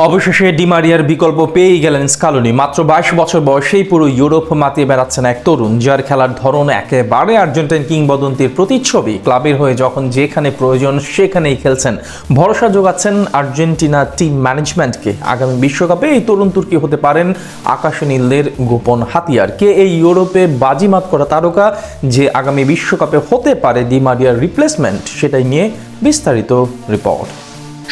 অবশেষে ডি মারিয়ার বিকল্প পেয়েই গেলেন স্কালোনি। মাত্র 22 বছর বয়সেই পুরো ইউরোপ মাতিয়ে বেড়াচ্ছেন এক তরুণ, যার খেলার ধরন একেবারে আর্জেন্টাইন কিংবদন্তির প্রতিচ্ছবি। ক্লাবের হয়ে যখন যেখানে প্রয়োজন সেখানেই খেলছেন, ভরসা যোগাচ্ছেন আর্জেন্টিনা টিম ম্যানেজমেন্টকে। আগামী বিশ্বকাপে এই তরুণ তুর্কি হতে পারেন আকাশে নীলদের গোপন হাতিয়ার। কে এই ইউরোপে বাজিমাত করা তারকা যে আগামী বিশ্বকাপে হতে পারে ডি মারিয়ার রিপ্লেসমেন্ট, সেটাই নিয়ে বিস্তারিত রিপোর্ট।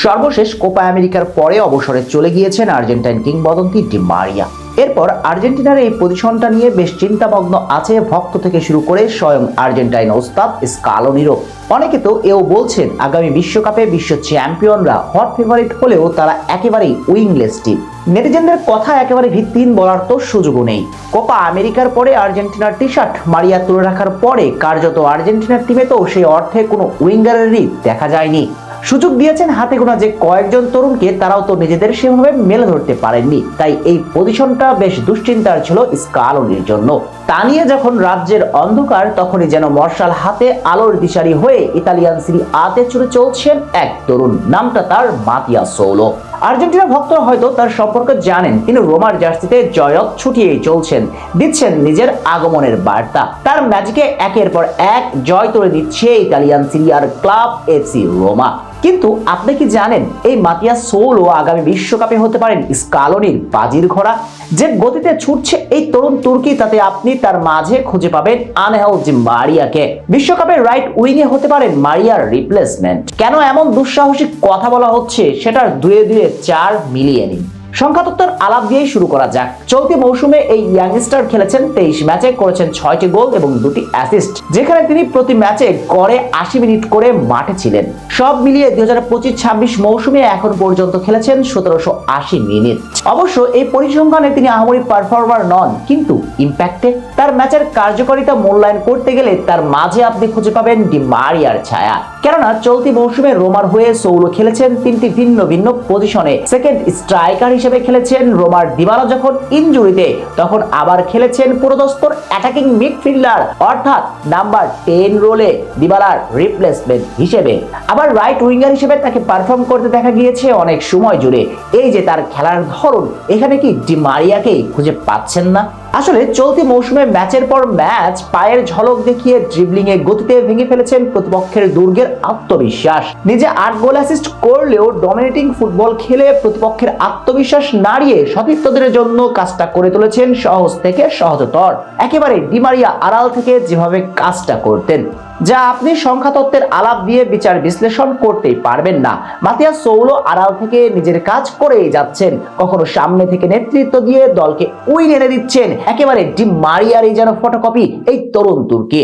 সর্বশেষ কোপা আমেরিকার পরে অবসরে চলে গিয়েছেন আর্জেন্টাইন কিংবদন্তি ডি মারিয়া। এরপর আর্জেন্টিনার এই পজিশনটা নিয়ে বেশ চিন্তামগ্ন আছে ভক্ত থেকে শুরু করে স্বয়ং আর্জেন্টাইন ওস্তাদ স্কালোনিরও। অনেকে তো এও বলছেন আগামী বিশ্বকাপে বিশ্ব চ্যাম্পিয়নরা হট ফেভারিট হলেও তারা একেবারেই উইংলেস টিম। নেটিজেনদের কথা একেবারে ভিত্তিহীন বলার তো সুযোগও নেই। কোপা আমেরিকার পরে আর্জেন্টিনার টি শার্ট মারিয়া তুলে রাখার পরে কার্যত আর্জেন্টিনার টিমে তো সেই অর্থে কোনো উইঙ্গারেরই দেখা যায়নি। সুযোগ দিয়েছেন হাতে গোনা যে কয়েকজন তরুণকে, তারাও তো নিজেদের সেভাবে মেলে ধরতে পারেননি। তাই এই পজিশনটা বেশ দুশ্চিন্তার ছিল স্কালোনির জন্য। তা নিয়ে যখন রাজ্যের অন্ধকার, তখনই যেন মশাল হাতে আলোর দিশারি হয়ে ইতালিয়ান সিরি আতে চড়ে চলছেন এক তরুণ। নামটা তার মাতিয়া সৌলো। আর্জেন্টিনা ভক্তরা হয়তো তার সম্পর্কে জানেন, তিনি রোমার জার্সিতে জয়ত ছুটিয়েই চলছেন, দিচ্ছেন নিজের আগমনের বার্তা। তার ম্যাজিকে একের পর এক জয় তুলে দিচ্ছে ইতালিয়ান সিরিয়ার ক্লাব এফসি রোমা। কিন্তু আপনি কি জানেন এই মাতিয়া সৌলো আগামী বিশ্বকাপে হতে পারেন স্কালোনির বাজির ঘোড়া? যে গতিতে ছুটছে এই তরুণ তুর্কি, তাতে আপনি তার মাঝে খুঁজে পাবেন আনহেল ডি মারিয়াকে। বিশ্বকাপের রাইট উইংয়ে হতে পারেন মারিয়ার রিপ্লেসমেন্ট। কেন এমন দুঃসাহসিক কথা বলা হচ্ছে সেটার দুয়ে দুয়ে চার মিলিয়ে নিন। সংখ্যাতত্ত্বের আলাপ দিয়েই শুরু করা যাক। চলতি মৌসুমে এই ইয়াংস্টার খেলেছেন 23 ম্যাচে, করেছেন 6টি গোল এবং 2টি অ্যাসিস্ট, যেখানে তিনি প্রতি ম্যাচে গড়ে 80 মিনিট করে মাঠে ছিলেন। সব মিলিয়ে 2025-26 মৌসুমে এখন পর্যন্ত খেলেছেন 1780 মিনিট। অবশ্য এই পরিসংখ্যানে তিনি আহামরি পারফর্মার নন, কিন্তু ইম্প্যাক্টে তার ম্যাচের কার্যকারিতা মূল্যায়ন করতে গেলে তার মাঝে আপনি খুঁজে পাবেন ডি মারিয়ার ছায়া। কেননা চলতি মৌসুমে রোমার হয়ে সৌলো খেলেছেন 3টি ভিন্ন ভিন্ন পজিশনে। সেকেন্ড স্ট্রাইকার হিসেবে খেলেছেন রোমার দিবালা যখন ইনজুরিতে, তখন আবার খেলেছেন পুরোদস্তর অ্যাটাকিং মিডফিল্ডার অর্থাৎ নাম্বার 10 রোলে দিবালার রিপ্লেসমেন্ট হিসেবে। আবার রাইট উইঙ্গার হিসেবে তাকে পারফর্ম করতে দেখা গিয়েছে অনেক সময় জুড়ে। এই যে তার খেলার ধরন, এখানে কি ডি মারিয়াকেই খুঁজে পাচ্ছেন না? আসলে চলতি মৌসুমে ম্যাচের পর ম্যাচ পায়ের ঝলক দেখিয়ে ড্রিবলিং এর গতিতে ভেঙে ফেলেছেন প্রতিপক্ষের দুর্গের আত্মবিশ্বাস। নিজে 8 গোল অ্যাসিস্ট করলেও ডমিনেটিং ফুটবল খেলে প্রতিপক্ষের আত্মবিশ্বাস নাড়িয়ে সতীর্থদের জন্য কাজটা করে তুলেছেন সহজ থেকে সহজতর। একেবারে ডি মারিয়া আড়াল থেকে যেভাবে কাজটা করতেন, যা আপনি সংখ্যাতত্ত্বের আলাপ দিয়ে বিচার বিশ্লেষণ করতেই পারবেন না। মাতিয়া সৌলো আড়াল থেকে নিজের কাজ করেই যাচ্ছেন, কখনো সামনে থেকে নেতৃত্ব দিয়ে দলকে উইন এনে দিচ্ছেন। একেবারে ডি মারিয়ারই যেন ফটোকপি এই তরুণ তুর্কি।